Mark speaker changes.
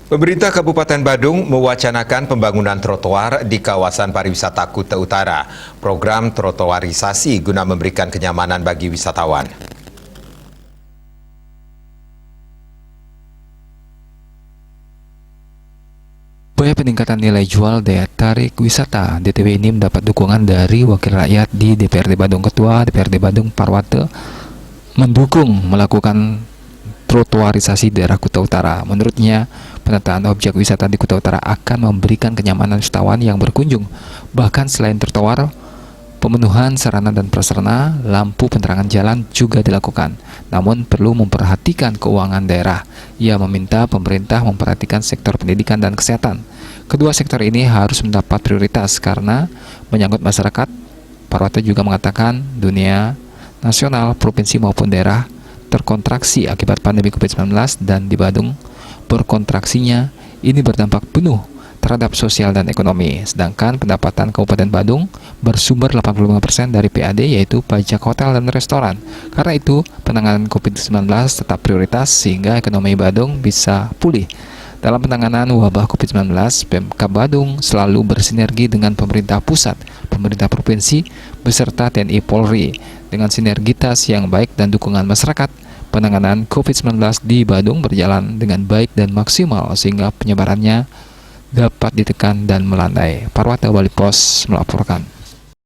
Speaker 1: Pemerintah Kabupaten Badung mewacanakan pembangunan trotoar di kawasan pariwisata Kuta Utara. Program trotoarisasi guna memberikan kenyamanan bagi wisatawan.
Speaker 2: Upaya peningkatan nilai jual daya tarik wisata DTW ini mendapat dukungan dari wakil rakyat di DPRD Badung. Ketua DPRD Badung Parwate mendukung melakukan trotoarisasi daerah Kuta Utara. Menurutnya, penataan objek wisata di Kuta Utara akan memberikan kenyamanan wisatawan yang berkunjung. Bahkan selain trotoar, pemenuhan sarana dan prasarana, lampu penerangan jalan juga dilakukan. Namun perlu memperhatikan keuangan daerah. Ia meminta pemerintah memperhatikan sektor pendidikan dan kesehatan. Kedua sektor ini harus mendapat prioritas karena menyangkut masyarakat. Parwate juga mengatakan dunia nasional, provinsi maupun daerah terkontraksi akibat pandemi COVID-19 dan di Badung berkontraksinya ini berdampak penuh terhadap sosial dan ekonomi. Sedangkan pendapatan Kabupaten Badung bersumber 85% dari PAD, yaitu pajak hotel dan restoran. Karena itu, penanganan COVID-19 tetap prioritas sehingga ekonomi Badung bisa pulih. Dalam penanganan wabah COVID-19, Pemkab Badung selalu bersinergi dengan pemerintah pusat, pemerintah provinsi, beserta TNI Polri. Dengan sinergitas yang baik dan dukungan masyarakat, penanganan COVID-19 di Badung berjalan dengan baik dan maksimal sehingga penyebarannya dapat ditekan dan melandai. Parwate Bali Pos melaporkan.